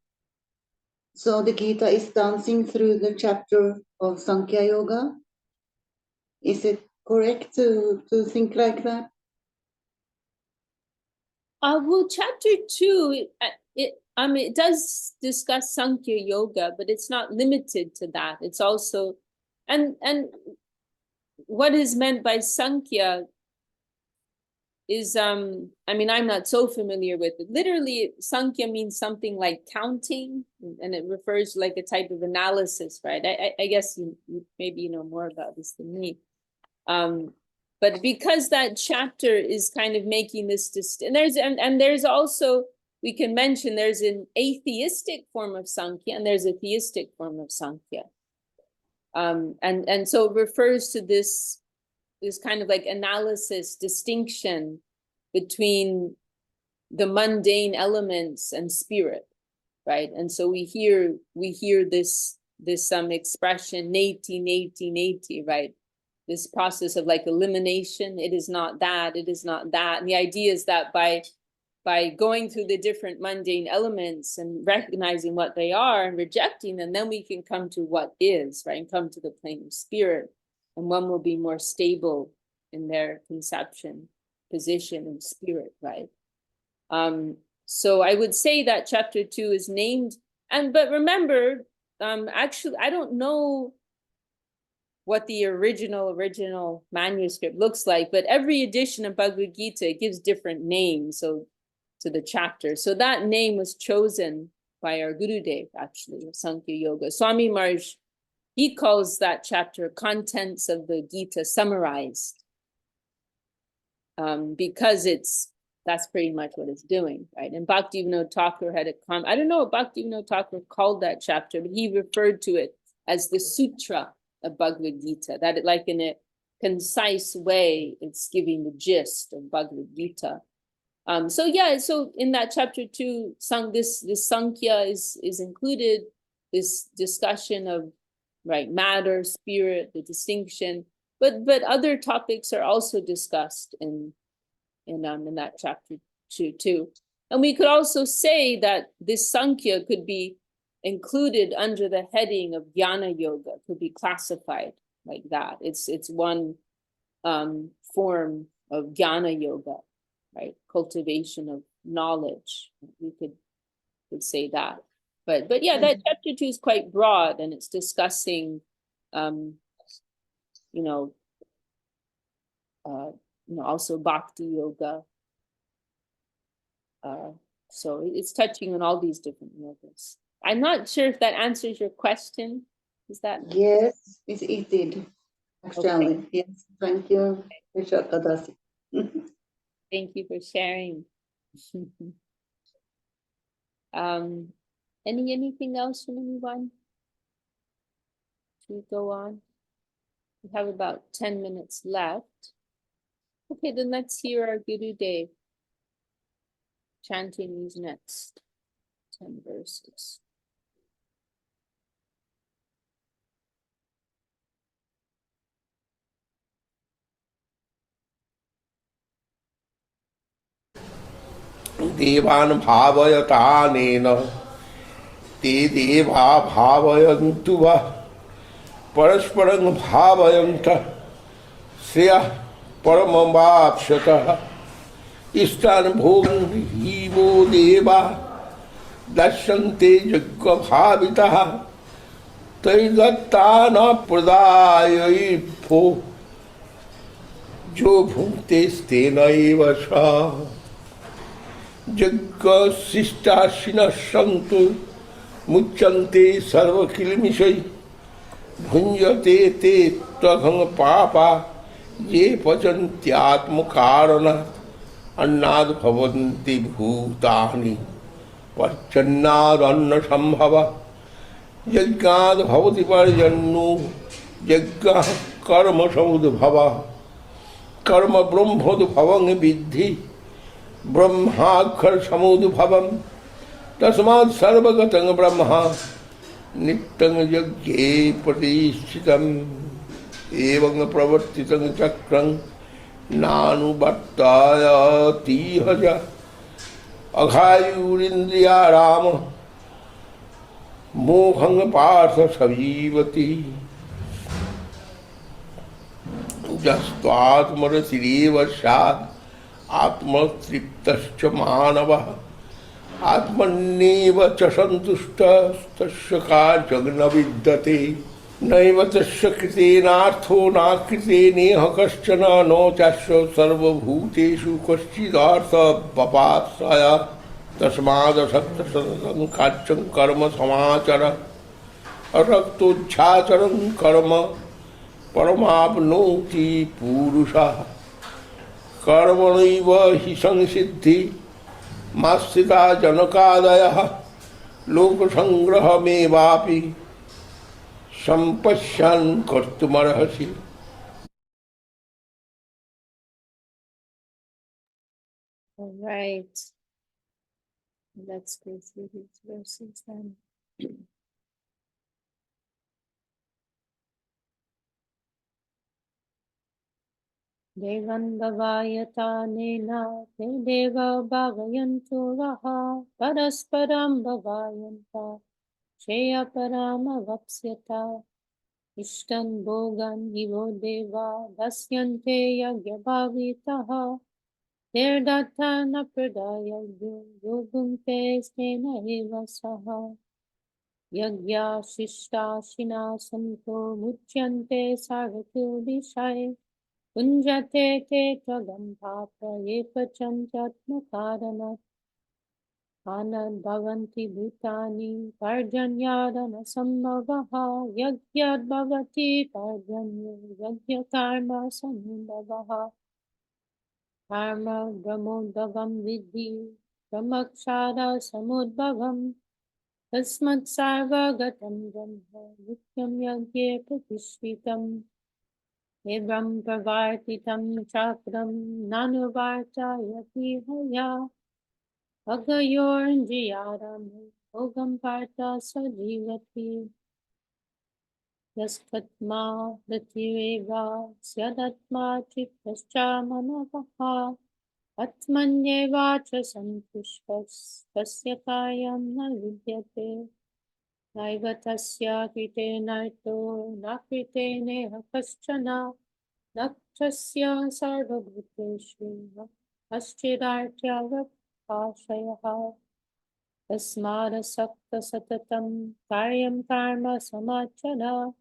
So the Gita is dancing through the chapter of Sankhya Yoga. Is it correct to think like that? well, chapter 2, it does discuss Sankhya Yoga, but it's not limited to that. It's also, and what is meant by Sankhya is, I mean, I'm not so familiar with it. Literally, Sankhya means something like counting, and it refers to like a type of analysis, right? I guess you maybe you know more about this than me. But because that chapter is kind of making this and there's also, we can mention there's an atheistic form of Sankhya and there's a theistic form of Sankhya. And so it refers to this kind of like analysis, distinction between the mundane elements and spirit, right? And so we hear this expression, neti, right? This process of like elimination. It is not that, it is not that. And the idea is that by going through the different mundane elements and recognizing what they are and rejecting them, then we can come to what is, right? And come to the plane of spirit. And one will be more stable in their conception, position, and spirit, right? So I would say that chapter 2 is named, but remember, actually, I don't know what the original manuscript looks like, but every edition of Bhagavad Gita gives different names to the chapter. So that name was chosen by our Gurudev, actually, of Sankhya Yoga. Swami Maharaj, he calls that chapter Contents of the Gita Summarized, because that's pretty much what it's doing, right? And Bhaktivinoda Thakur had I don't know what Bhaktivinoda Thakur called that chapter, but he referred to it as the Sutra of Bhagavad Gita, that it, like in a concise way, it's giving the gist of Bhagavad Gita. So yeah, so in that chapter 2, this Sankhya is included, this discussion of, right, matter, spirit, the distinction, but other topics are also discussed in that chapter 2 too. And we could also say that this Sankhya could be included under the heading of Jnana Yoga, could be classified like that. It's one form of Jnana Yoga, right? Cultivation of knowledge. We could say that. But yeah, that chapter 2 is quite broad, and it's discussing, also Bhakti Yoga, So it's touching on all these different yogas. I'm not sure if that answers your question. Is that? Yes, it did. Actually, yes. Thank you, Vishakadasi. Thank you for sharing. Anything else from anyone? Should we go on? We have about 10 minutes left. Okay, then let's hear our Guru Dev chanting these next 10 verses. देवान् भावयतानेन ते देवा भावयन्तु वा परस्परं भावयन्तः श्रेयः परमवाप्स्यतः इष्टान् भोगान् हि वो देवा दर्शन्ते यज्ञभावितः तैर्दत्तान् प्रदायैर्भो जो भुङ्क्ते तेनैव सः यज्ञशिष्टाशिनः सन्तु मुच्यन्ते सर्वकिल्बिषै भुञ्जते ते त्वघं पापा ये पचन्त्यात्मकारणः अन्नाद् भवन्ति भूतानि पर्जन्यादन्नसम्भवः यज्ञाद् भवति पर्जन्यो यज्ञः कर्मसमुद्भवः कर्म ब्रह्मोद्भवं विद्धि ब्रह्माक्षर समुद्भवम् तस्मात् सर्वगतं ब्रह्म नित्यं यज्ञे प्रतिष्ठितम् एवं प्रवर्तितं चक्रं नानुवर्तयतीह च अघायुरिन्द्रियाराम मोहं पार्थ सजीवति यस्त्वात्मरतिरेव स्यात् आत्मतृप्तश्च मानवः आत्मन्येव च सन्तुष्टस्तस्य कार्यं न विद्यते नैव तस्य कृतेनार्थो नाकृतेनेह कश्चन नो चास्य सर्वभूतेषु कश्चिदर्थव्यपाश्रय तस्मादसक्तसततं कार्यं कर्म समाचर अरक्तोच्छाचरं कर्म परमाप्नोति पुरुषः कर्मणैव हि संसिद्धि मास्थिता जनकादयः लोकसंग्रहमेवापि सम्पश्यन् कर्तुमर्हसि। All right. Let's go through these verses then. Devan bhavayatanena te deva bhavayantu vaha parasparam bhavayanta shreya parama vapsyata ishtan bhogan hivo deva dasyante yagya bhavitaha Nirdhatana pradaya yogumte stena eva saha yagya shishta shina santo muchyante sarvatu dishai Punjate te tvagam papa ye pachantatma karana anad bhavanti bhutani parjanyadana sambhavaha yagyad bhavati parjanyo yagya karma sambhavaha karma brahmodhavam vidhi brahmakshara samudbhavam tasmat sarvagatam brahma nityam yagye pratishvitam Evam pravartitam chakram nanuvartayati haya Agayornjiyaram Ogam Parta Sajivati Yaskatma Datireva Syadatma Chittascha Manavaha Atmanyeva Cha Santushtas Tasya Kayam Na Vidyate Naivatasya Krite Narto Nakrite Neha Kaschana Naktasya Sarvabhuteshu Aschirartya Vapashayah Tasmada Sakta Satatam Karyam Karma Samachana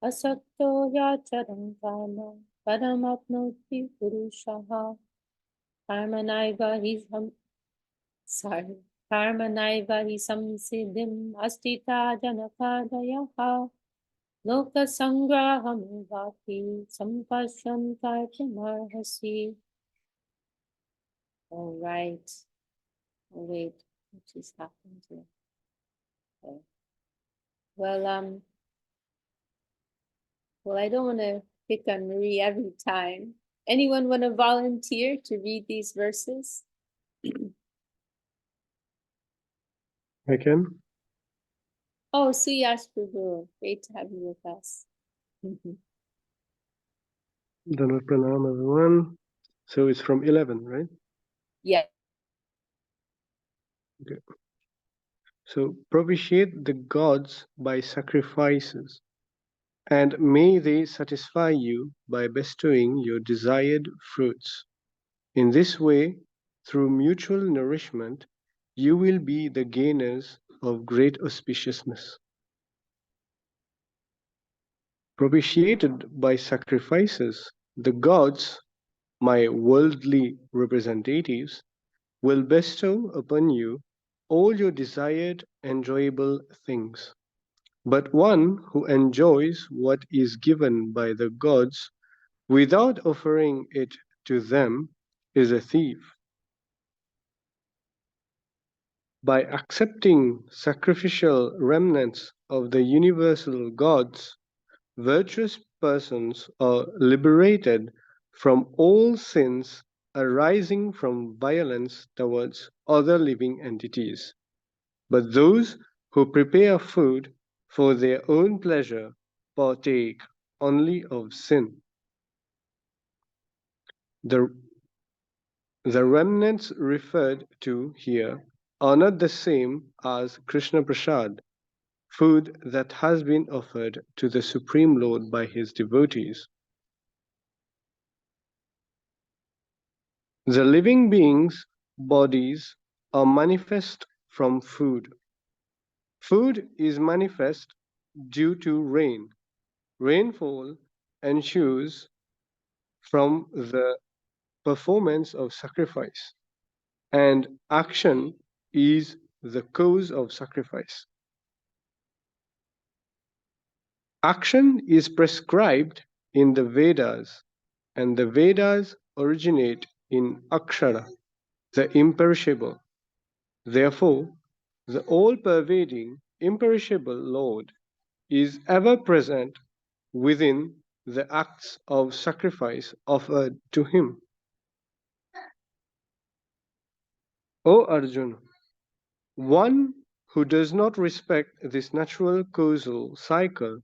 Asakto Vyacharam Karma Paramapnoti Purushaha Karma Naiva Hisham Sorry. Karma naiva hi samsiddhim astita janakadayaha loka sangraham vati sampasyantai pramarhasi. All right. Oh, wait, what just happened here? Okay. Well, I don't want to pick on Marie every time. Anyone want to volunteer to read these verses? I can. Oh, Suyash Prabhu, great to have you with us. Dhanvat Pranam, everyone. So it's from 11, right? Yeah. Okay. So propitiate the gods by sacrifices, and may they satisfy you by bestowing your desired fruits. In this way, through mutual nourishment, you will be the gainers of great auspiciousness. Propitiated by sacrifices, the gods, my worldly representatives, will bestow upon you all your desired enjoyable things. But one who enjoys what is given by the gods without offering it to them is a thief. By accepting sacrificial remnants of the universal gods, virtuous persons are liberated from all sins arising from violence towards other living entities. But those who prepare food for their own pleasure partake only of sin. The remnants referred to here are not the same as Krishna Prasad, food that has been offered to the Supreme Lord by his devotees. The living beings' bodies are manifest from food. Food is manifest due to rain. Rainfall ensues from the performance of sacrifice, and action is the cause of sacrifice. Action is prescribed in the Vedas, and the Vedas originate in Akshara, the imperishable. Therefore, the all-pervading, imperishable Lord is ever present within the acts of sacrifice offered to him. O Arjuna, one who does not respect this natural causal cycle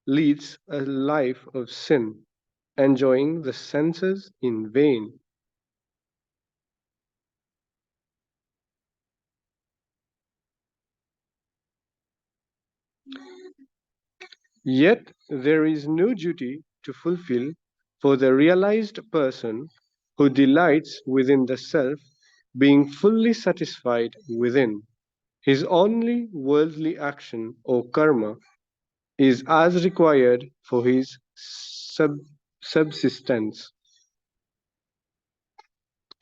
leads a life of sin, enjoying the senses in vain. Yet there is no duty to fulfill for the realized person who delights within the self, being fully satisfied within. His only worldly action or karma is as required for his subsistence.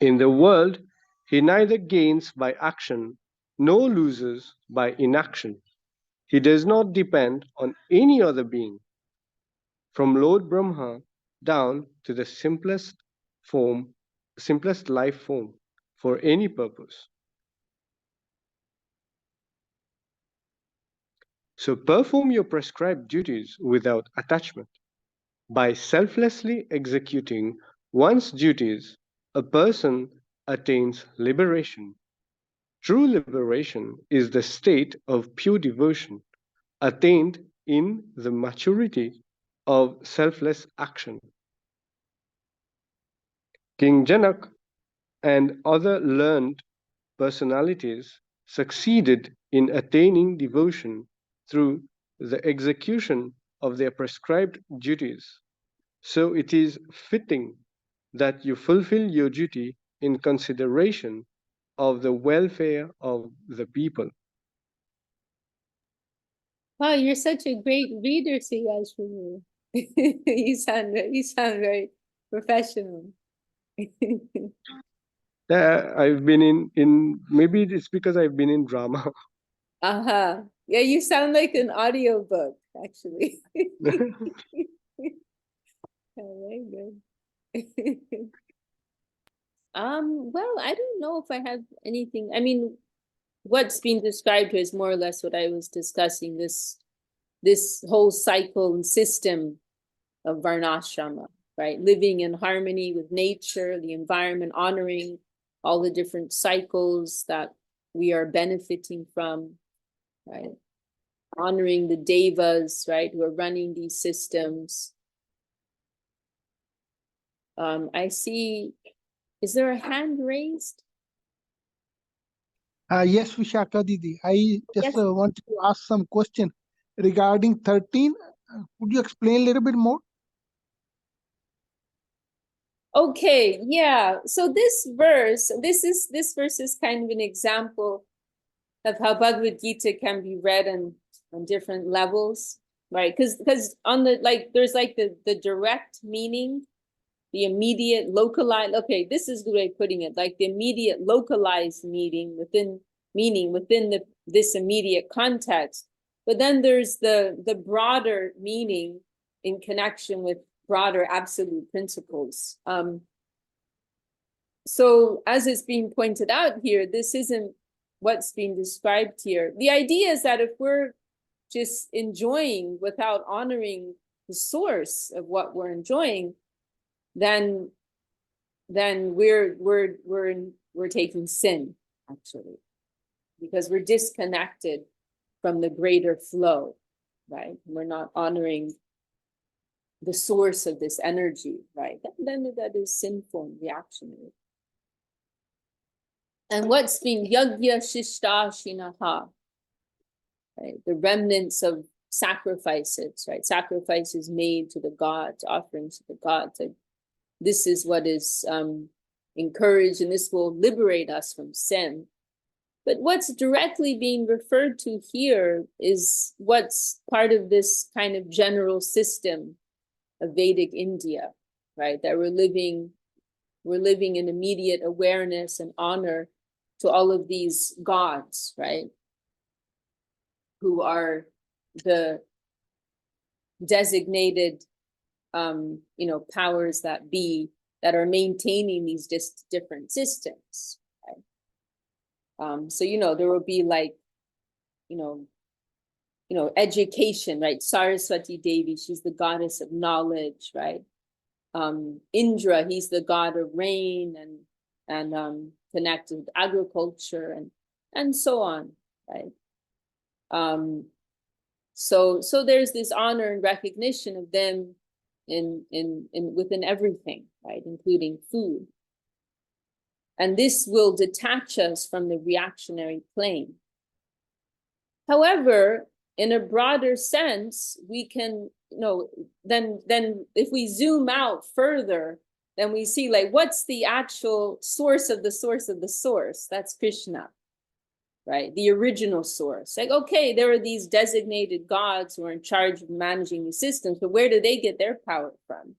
In the world, he neither gains by action nor loses by inaction. He does not depend on any other being, from Lord Brahma down to the simplest life form, for any purpose. So perform your prescribed duties without attachment. By selflessly executing one's duties, a person attains liberation. True liberation is the state of pure devotion, attained in the maturity of selfless action. King Janak and other learned personalities succeeded in attaining devotion through the execution of their prescribed duties. So it is fitting that you fulfill your duty in consideration of the welfare of the people. Wow, you're such a great reader, Suyash Prabhu. You sound very professional. I've been in maybe it's because I've been in drama. Uh-huh. Yeah, you sound like an audiobook, actually. Very good. Well, I don't know if I have anything. I mean, what's being described here is more or less what I was discussing, this whole cycle and system of varnashrama, right? Living in harmony with nature, the environment, honoring all the different cycles that we are benefiting from, right? Honoring the devas, right, who are running these systems. I see, is there a hand raised? Yes, Vishaka Didi. I just Yes. wanted to ask some question regarding 13. Could you explain a little bit more? Okay, yeah. So this verse is kind of an example of how Bhagavad Gita can be read on different levels, right? Because on the there's like the direct meaning, the immediate localized. Okay, this is the way of putting it, like the immediate localized meaning within this immediate context. But then there's the broader meaning in connection with broader absolute principles. So as it's being pointed out here, this isn't what's being described here. The idea is that if we're just enjoying without honoring the source of what we're enjoying, then we're taking sin, actually, because we're disconnected from the greater flow, right? We're not honoring the source of this energy, right? Then that is sinful and reactionary. And what's being yagya shishta shinaha, right? The remnants of sacrifices, right? Sacrifices made to the gods, offerings to the gods. Like, this is what is encouraged, and this will liberate us from sin. But what's directly being referred to here is what's part of this kind of general system of Vedic India, right? That we're living in immediate awareness and honor to all of these gods, right? Who are the designated, powers that be, that are maintaining these different systems, right? So, there will be like, education, right? Saraswati Devi, she's the goddess of knowledge, right? Indra, he's the god of rain and connected with agriculture and so on, right? So there's this honor and recognition of them in within everything, right, including food. And this will detach us from the reactionary plane. However, in a broader sense, we can, then if we zoom out further, then we see like, what's the actual source of the source of the source? That's Krishna, right? The original source. Like, okay, there are these designated gods who are in charge of managing the systems, but where do they get their power from?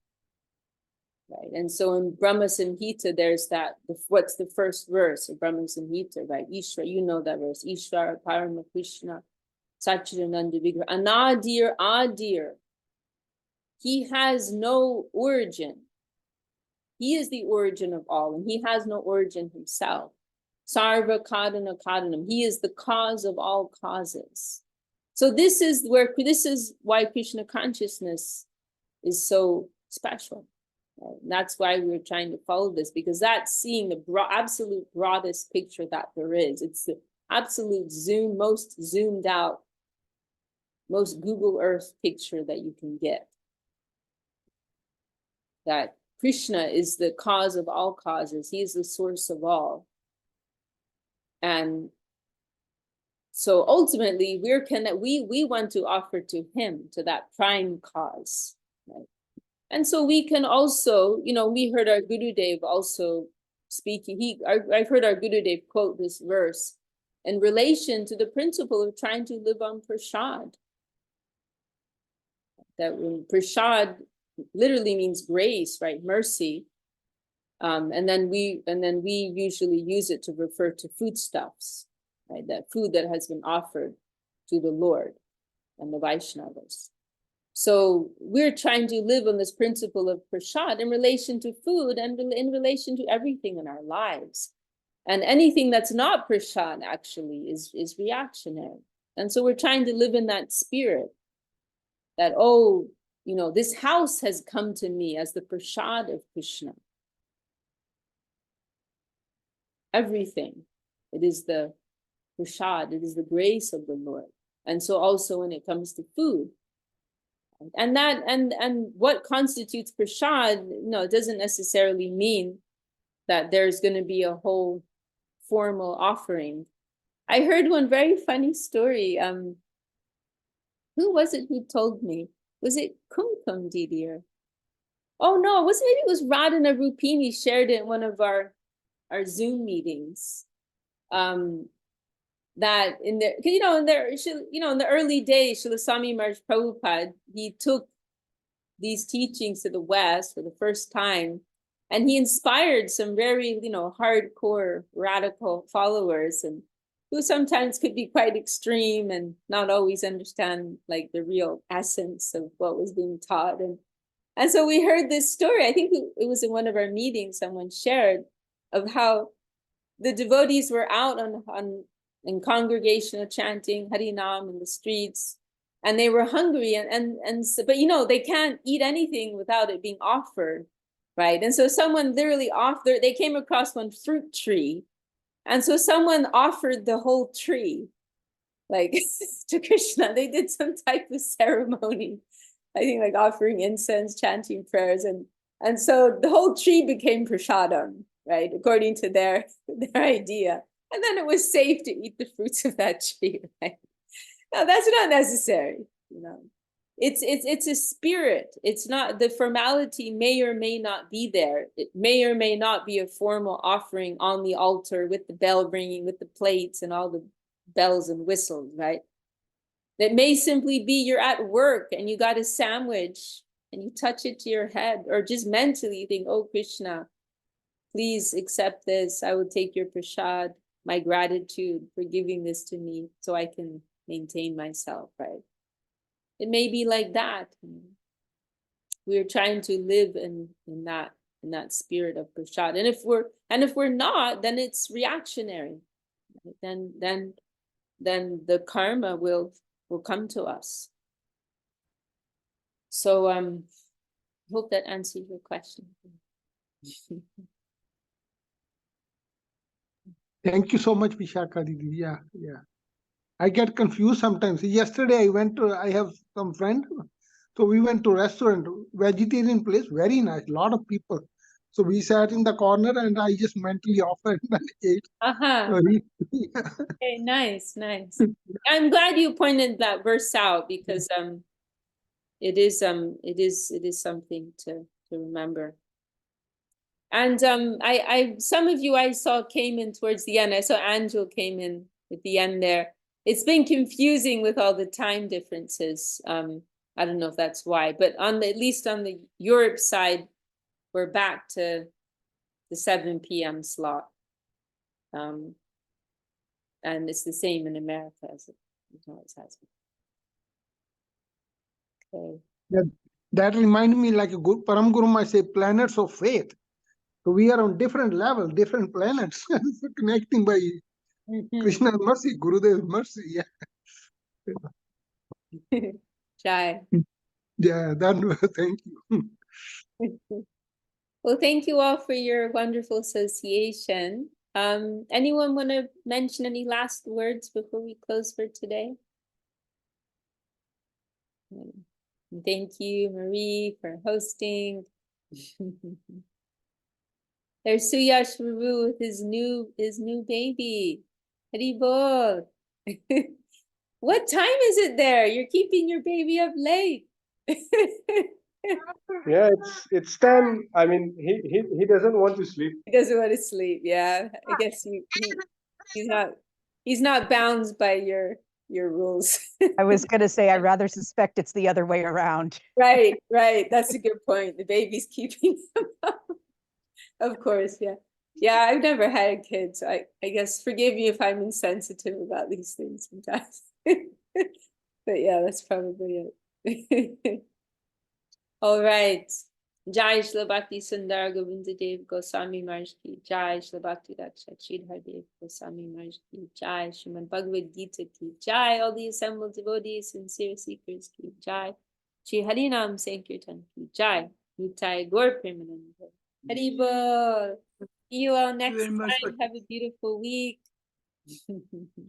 Right. And so in Brahma Samhita, there's that, what's the first verse of Brahma Samhita, right? Ishvara, you know that verse. Ishvara Parama Krishna Satchidananda Vigraha. Anadir Adir. He has no origin. He is the origin of all, and he has no origin himself. Sarva Kadana Kadanam. He is the cause of all causes. So this is why Krishna consciousness is so special. Right? That's why we're trying to follow this, because that's seeing the absolute broadest picture that there is. It's the absolute most zoomed out, most Google Earth picture that you can get. That Krishna is the cause of all causes. He is the source of all. And so ultimately, we want to offer to him, to that prime cause, right? And so we can also, we heard our Gurudev also speaking. I've heard our Gurudev quote this verse in relation to the principle of trying to live on prasad. That when prasad literally means grace, right? Mercy. And then we usually use it to refer to foodstuffs, right? That food that has been offered to the Lord and the Vaishnavas. So we're trying to live on this principle of prasad in relation to food and in relation to everything in our lives. And anything that's not prasad actually is reactionary. And so we're trying to live in that spirit that, oh, you know, this house has come to me as the prasad of Krishna. Everything, it is the prasad, it is the grace of the Lord. And so also when it comes to food, and what constitutes prasad, no, it doesn't necessarily mean that there's going to be a whole formal offering. I heard one very funny story. Who was it who told me? Was it Kumkum Didier? Oh no, maybe it was Radhana Rupini shared it in one of our Zoom meetings. That in the, in the early days, Srila Swami Maharaj Prabhupada, he took these teachings to the West for the first time, and he inspired some very, hardcore radical followers, and who sometimes could be quite extreme and not always understand like the real essence of what was being taught. And so we heard this story, I think it was in one of our meetings, someone shared of how the devotees were out in congregational chanting Harinam in the streets, and they were hungry, but they can't eat anything without it being offered, right? And so someone literally they came across one fruit tree, and so someone offered the whole tree, like to Krishna. They did some type of ceremony, I think, like offering incense, chanting prayers, and so the whole tree became prasadam, right, according to their idea. And then it was safe to eat the fruits of that tree, right? Now that's not necessary, It's a spirit. It's not, the formality may or may not be there. It may or may not be a formal offering on the altar with the bell ringing, with the plates and all the bells and whistles, right? It may simply be you're at work and you got a sandwich and you touch it to your head, or just mentally you think, oh, Krishna, please accept this. I will take your prasad, my gratitude for giving this to me so I can maintain myself, right? It may be like that. We're trying to live in that spirit of prasad. And if we're not, then it's reactionary. Then the karma will come to us. So I hope that answers your question. Thank you so much, Vishakha Didi. Yeah. I get confused sometimes. Yesterday I have some friend, so we went to restaurant, vegetarian place, very nice, lot of people. So we sat in the corner and I just mentally offered and ate. Okay, nice. I'm glad you pointed that verse out, because it is something to remember. And I some of you I saw came in towards the end. I saw Angel came in at the end there. It's been confusing with all the time differences. I don't know if that's why, but at least on the Europe side, we're back to the 7 p.m. slot. And it's the same in America as it always has been. Okay. That reminded me, like a good Param Guru might say, planets of faith. So we are on different levels, different planets, connecting by Krishna's mercy, Gurudev's mercy. Yeah. Jai. Yeah, thank you. Well, thank you all for your wonderful association. Anyone want to mention any last words before we close for today? Thank you, Marie, for hosting. There's Suyash Prabhu with his new baby. Hari Bol. What time is it there? You're keeping your baby up late. Yeah, it's 10. I mean, he doesn't want to sleep. He doesn't want to sleep. Yeah, I guess he's not bound by your rules. I was going to say, I rather suspect it's the other way around. Right. That's a good point. The baby's keeping him up. Of course, yeah. Yeah, I've never had a kid, so I guess forgive me if I'm insensitive about these things sometimes. But yeah, that's probably it. All right. Jai Shri Bhakti Sundar Govinda Dev Goswami Maharaj ki Jai, Shri Bhakti Raksha Sridhar Dev Goswami Maharaj ki Jai, Srimad Bhagavad Gita ki Jai, all the assembled devotees, sincere seekers ki Jai, Shri Harinam Sankirtan ki Jai, Nitai Gaur Premanand. Hari Bol. See you all Thank you next very much for time. Have a beautiful week.